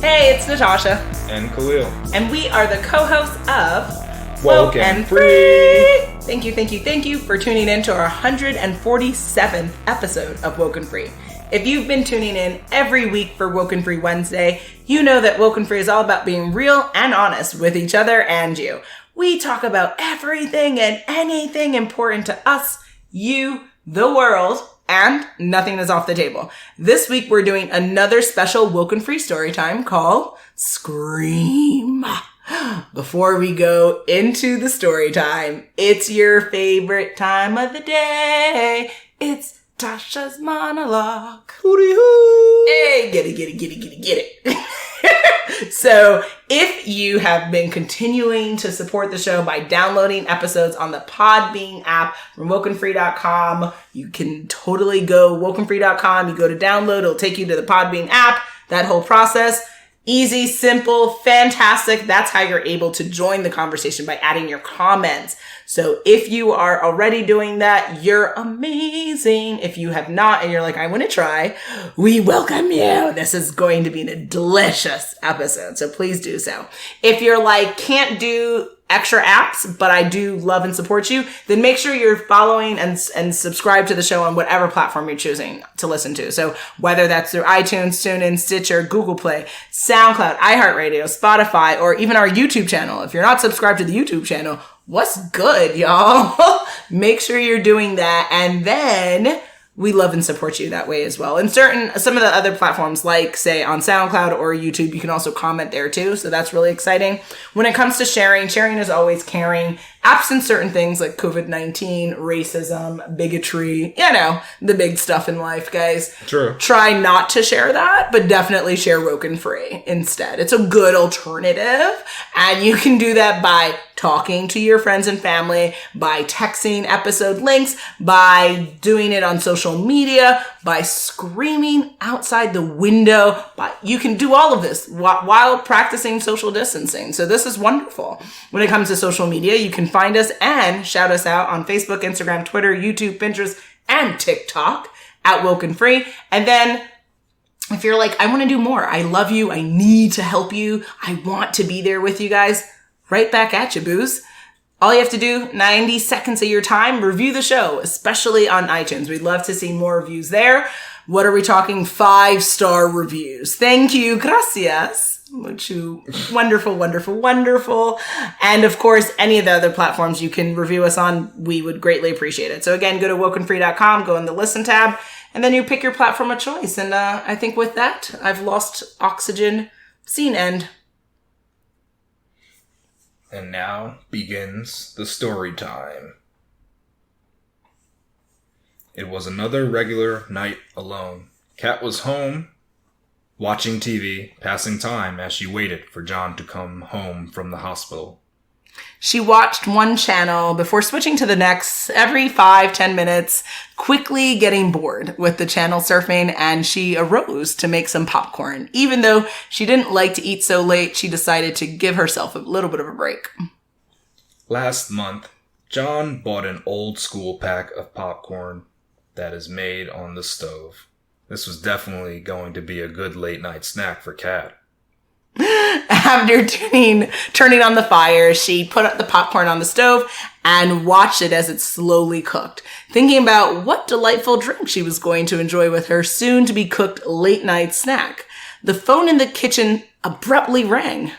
Hey, it's Natasha. And Khalil. And we are the co-hosts of WokeNFree. Thank you for tuning in to our 147th episode of WokeNFree. If you've been tuning in every week for WokeNFree Wednesday, you know that WokeNFree is all about being real and honest with each other and you. We talk about everything and anything important to us, you, the world, and nothing is off the table. This week, we're doing another special WokeNFree Storytime called Scream. Before we go into the story time, it's your favorite time of the day. It's Tasha's monologue. Hooty hoo! Hey, get it. So, if you have been continuing to support the show by downloading episodes on the Podbean app from WokeNFree.com, you can totally go WokeNFree.com. You go to download, it'll take you to the Podbean app. That whole process, easy, simple, fantastic. That's how you're able to join the conversation by adding your comments. So if you are already doing that, you're amazing. If you have not and you're like, I want to try, we welcome you. This is going to be a delicious episode. So please do so. If you're like, can't do extra apps, but I do love and support you, then make sure you're following and subscribe to the show on whatever platform you're choosing to listen to. So whether that's through iTunes, TuneIn, Stitcher, Google Play, SoundCloud, iHeartRadio, Spotify, or even our YouTube channel. If you're not subscribed to the YouTube channel, what's good, y'all? Make sure you're doing that. And then we love and support you that way as well. And some of the other platforms, like say on SoundCloud or YouTube, you can also comment there too. So that's really exciting. When it comes to sharing is always caring. Absent certain things like COVID-19, racism, bigotry, the big stuff in life, guys. True. Try not to share that, but definitely share WokeNFree instead. It's a good alternative. And you can do that by talking to your friends and family, by texting episode links, by doing it on social media, by screaming outside the window. You can do all of this while practicing social distancing. So this is wonderful. When it comes to social media, you can find us and shout us out on Facebook, Instagram, Twitter, YouTube, Pinterest, and TikTok at WokeNFree. And then if you're like, I want to do more, I love you, I need to help you, I want to be there with you guys, right back at you, boos. All you have to do, 90 seconds of your time, review the show, especially on iTunes. We'd love to see more reviews there. What are we talking? 5-star reviews. Thank you. Gracias. Wonderful, wonderful, wonderful. And of course, any of the other platforms you can review us on, we would greatly appreciate it. So again, go to WokeNFree.com, go in the listen tab, and then you pick your platform of choice. And I think with that, I've lost oxygen. Scene end. And now begins the story time. It was another regular night alone. Kat was home, watching TV, passing time as she waited for John to come home from the hospital. She watched one channel before switching to the next every 5-10 minutes, quickly getting bored with the channel surfing, and she arose to make some popcorn. Even though she didn't like to eat so late, she decided to give herself a little bit of a break. Last month, John bought an old school pack of popcorn that is made on the stove. This was definitely going to be a good late night snack for Kat. After turning on the fire, she put up the popcorn on the stove and watched it as it slowly cooked, thinking about what delightful drink she was going to enjoy with her soon-to-be cooked late-night snack. The phone in the kitchen abruptly rang.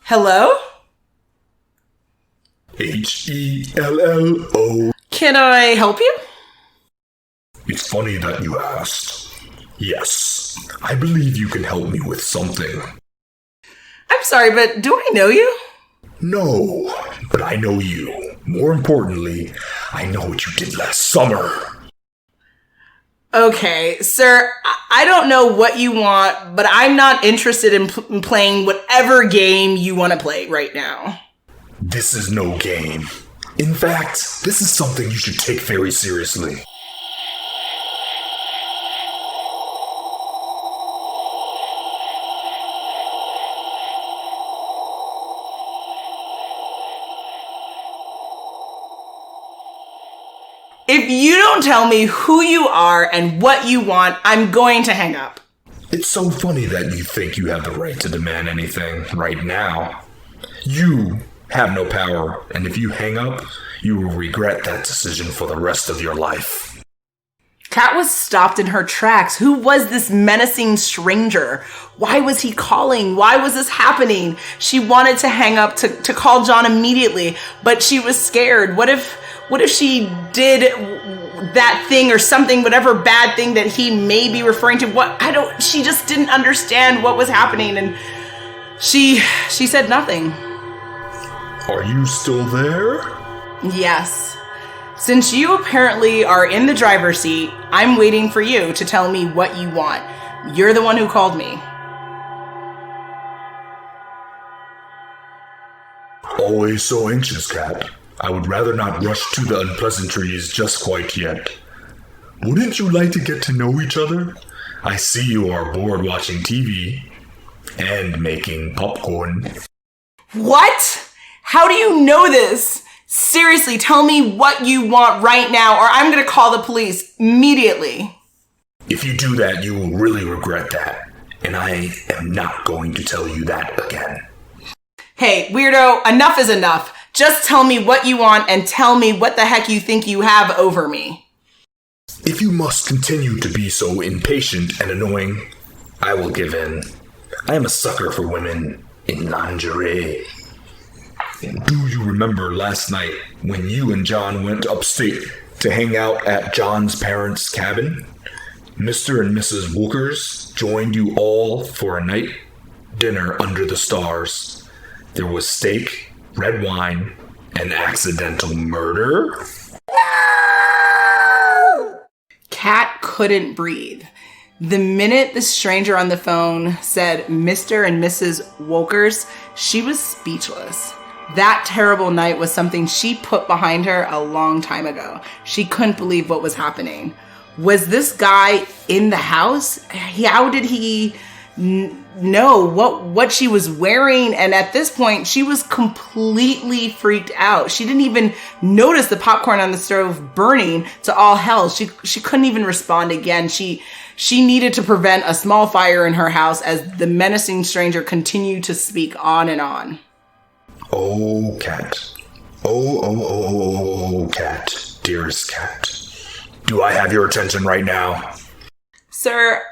Hello? Hello. Can I help you? It's funny that you asked. Yes, I believe you can help me with something. I'm sorry, but do I know you? No, but I know you. More importantly, I know what you did last summer. Okay, sir, I don't know what you want, but I'm not interested in playing whatever game you want to play right now. This is no game. In fact, this is something you should take very seriously. If you don't tell me who you are and what you want, I'm going to hang up. It's so funny that you think you have the right to demand anything right now. You have no power, and if you hang up, you will regret that decision for the rest of your life. Kat was stopped in her tracks. Who was this menacing stranger? Why was he calling? Why was this happening? She wanted to hang up to call John immediately, but she was scared. What if she did that thing or something, whatever bad thing that he may be referring to? She just didn't understand what was happening, and she said nothing. Are you still there? Yes. Since you apparently are in the driver's seat, I'm waiting for you to tell me what you want. You're the one who called me. Always so anxious, Kat. I would rather not rush to the unpleasantries just quite yet. Wouldn't you like to get to know each other? I see you are bored watching TV and making popcorn. What? How do you know this? Seriously, tell me what you want right now, or I'm going to call the police immediately. If you do that, you will really regret that, and I am not going to tell you that again. Hey, weirdo, enough is enough. Just tell me what you want and tell me what the heck you think you have over me. If you must continue to be so impatient and annoying, I will give in. I am a sucker for women in lingerie. Do you remember last night when you and John went upstate to hang out at John's parents' cabin? Mr. and Mrs. Wookers joined you all for a night dinner under the stars. There was steak, red wine, and accidental murder? Kat couldn't breathe. The minute the stranger on the phone said Mr. and Mrs. Wokers, she was speechless. That terrible night was something she put behind her a long time ago. She couldn't believe what was happening. Was this guy in the house? How did he know what she was wearing? And at this point, she was completely freaked out. She didn't even notice the popcorn on the stove burning to all hell. She couldn't even respond again. She needed to prevent a small fire in her house as the menacing stranger continued to speak on and on. Oh, Kat. Oh, Kat. Dearest Kat. Do I have your attention right now? Sir,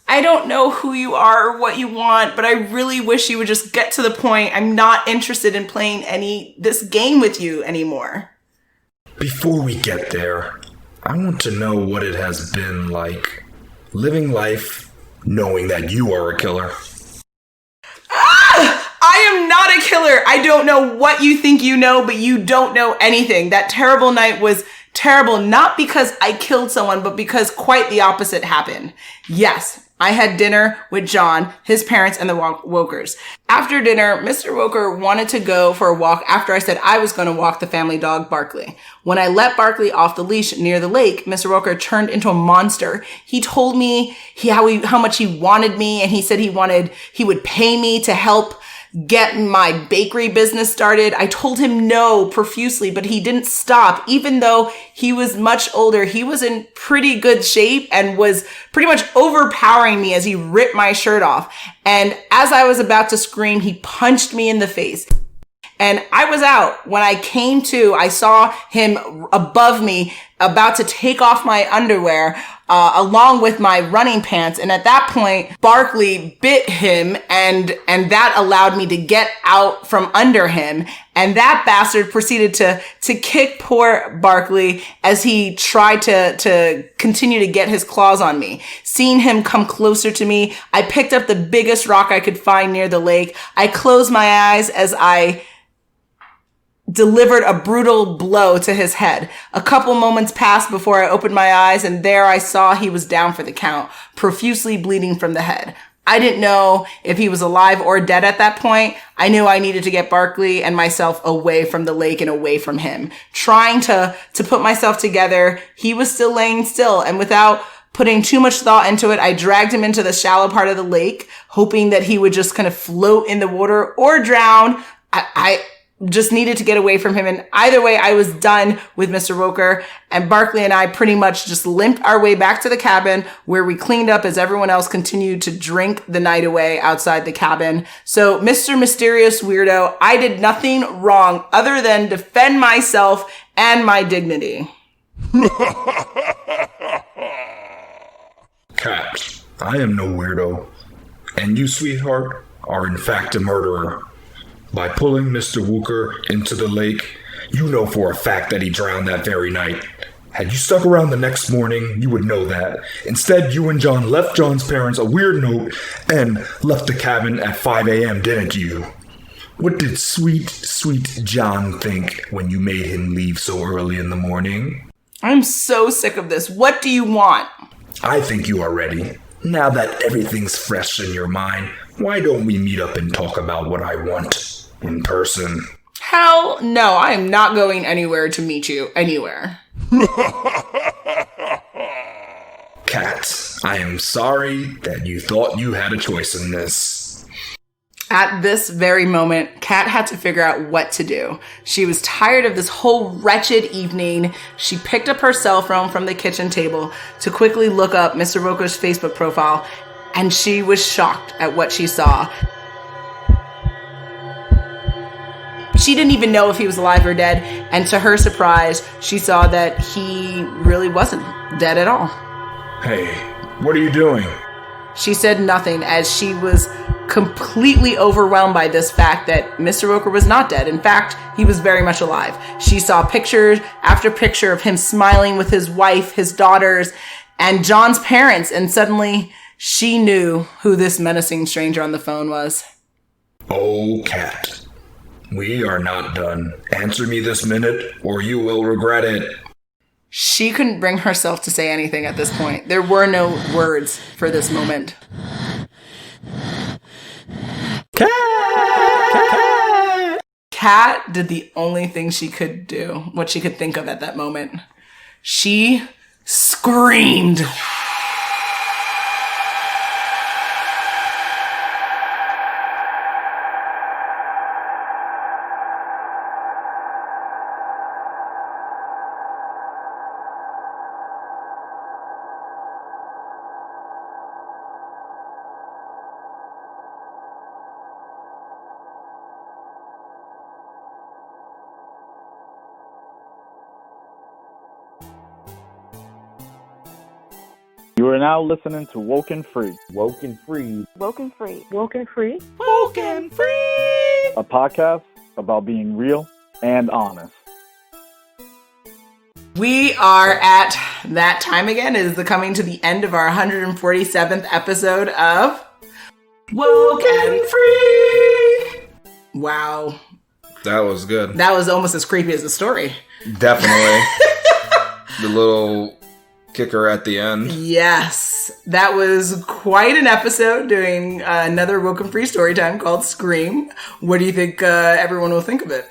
I don't know who you are or what you want, but I really wish you would just get to the point. I'm not interested in playing this game with you anymore. Before we get there, I want to know what it has been like living life knowing that you are a killer. I am not a killer. I don't know what you think you know, but you don't know anything. That terrible night was terrible, not because I killed someone, but because quite the opposite happened. Yes, I had dinner with John, his parents, and the Wokers. After dinner, Mr. Woker wanted to go for a walk after I said I was going to walk the family dog, Barkley. When I let Barkley off the leash near the lake, Mr. Woker turned into a monster. He told me how much he wanted me, and he said he would pay me to help get my bakery business started. I told him no profusely, but he didn't stop. Even though he was much older, he was in pretty good shape and was pretty much overpowering me as he ripped my shirt off. And as I was about to scream, he punched me in the face. And I was out. When I came to, I saw him above me about to take off my underwear, along with my running pants. And at that point, Barkley bit him and that allowed me to get out from under him. And that bastard proceeded to kick poor Barkley as he tried to continue to get his claws on me. Seeing him come closer to me, I picked up the biggest rock I could find near the lake. I closed my eyes as I delivered a brutal blow to his head. A couple moments passed before I opened my eyes, and there I saw he was down for the count, profusely bleeding from the head. I didn't know if he was alive or dead at that point. I knew I needed to get Barkley and myself away from the lake and away from him. Trying to put myself together, he was still laying still, and without putting too much thought into it, I dragged him into the shallow part of the lake, hoping that he would just kind of float in the water or drown. just needed to get away from him. And either way, I was done with Mr. Woker, and Barkley and I pretty much just limped our way back to the cabin where we cleaned up as everyone else continued to drink the night away outside the cabin. So, Mr. Mysterious Weirdo, I did nothing wrong other than defend myself and my dignity. Cat, I am no weirdo. And you, sweetheart, are in fact a murderer. By pulling Mr. Wooker into the lake, you know for a fact that he drowned that very night. Had you stuck around the next morning, you would know that. Instead, you and John left John's parents a weird note and left the cabin at 5 a.m., didn't you? What did sweet, sweet John think when you made him leave so early in the morning? I'm so sick of this. What do you want? I think you are ready. Now that everything's fresh in your mind, why don't we meet up and talk about what I want? In person. Hell no, I am not going anywhere to meet you anywhere. Kat, I am sorry that you thought you had a choice in this. At this very moment, Kat had to figure out what to do. She was tired of this whole wretched evening. She picked up her cell phone from the kitchen table to quickly look up Mr. Woker's Facebook profile, and she was shocked at what she saw. She didn't even know if he was alive or dead, and to her surprise, she saw that he really wasn't dead at all. Hey, what are you doing? She said nothing as she was completely overwhelmed by this fact that Mr. Woker was not dead. In fact, he was very much alive. She saw picture after picture of him smiling with his wife, his daughters, and John's parents, and suddenly she knew who this menacing stranger on the phone was. Oh, Kat. We are not done. Answer me this minute, or you will regret it. She couldn't bring herself to say anything at this point. There were no words for this moment. Kat did the only thing she could do, what she could think of at that moment. She screamed. You are now listening to WokeNFree. WokeNFree. WokeNFree. WokeNFree. WokeNFree! A podcast about being real and honest. We are at that time again. It is coming to the end of our 147th episode of WokeNFree! Wow. That was good. That was almost as creepy as the story. Definitely. The little kicker at the end. Yes. That was quite an episode doing another WokeNFree Storytime called Scream. What do you think everyone will think of it?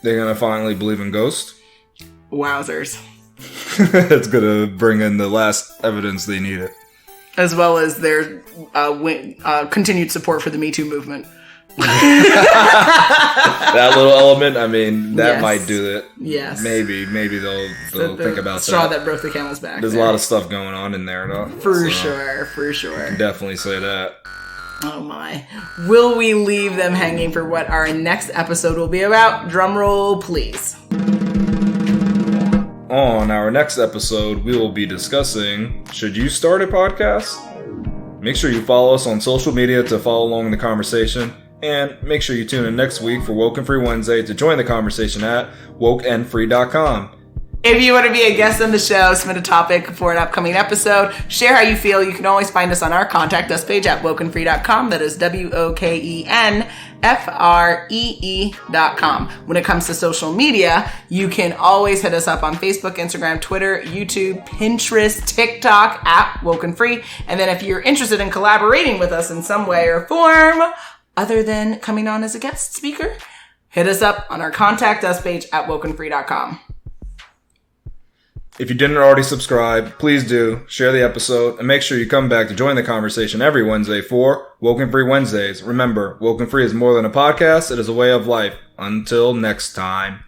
They're going to finally believe in ghosts? Wowzers. It's going to bring in the last evidence they needed. As well as their continued support for the Me Too movement. That little element, I mean, that might do it. Yes. Maybe they'll think about straw that. that broke the camel's back. There's a lot of stuff going on in there, though. For sure. Can definitely say that. Oh my. Will we leave them hanging for what our next episode will be about? Drumroll, please. On our next episode, we will be discussing, should you start a podcast? Make sure you follow us on social media to follow along the conversation. And make sure you tune in next week for WokeNFree Wednesday to join the conversation at WokeNFree.com. If you want to be a guest on the show, submit a topic for an upcoming episode, share how you feel, you can always find us on our contact us page at WokeNFree.com. That is WokeNFree.com. When it comes to social media, you can always hit us up on Facebook, Instagram, Twitter, YouTube, Pinterest, TikTok at WokeNFree. And then if you're interested in collaborating with us in some way or form, other than coming on as a guest speaker, hit us up on our contact us page at WokeNFree.com. If you didn't already subscribe, please do. Share the episode and make sure you come back to join the conversation every Wednesday for WokeNFree Wednesdays. Remember, WokeNFree is more than a podcast. It is a way of life. Until next time.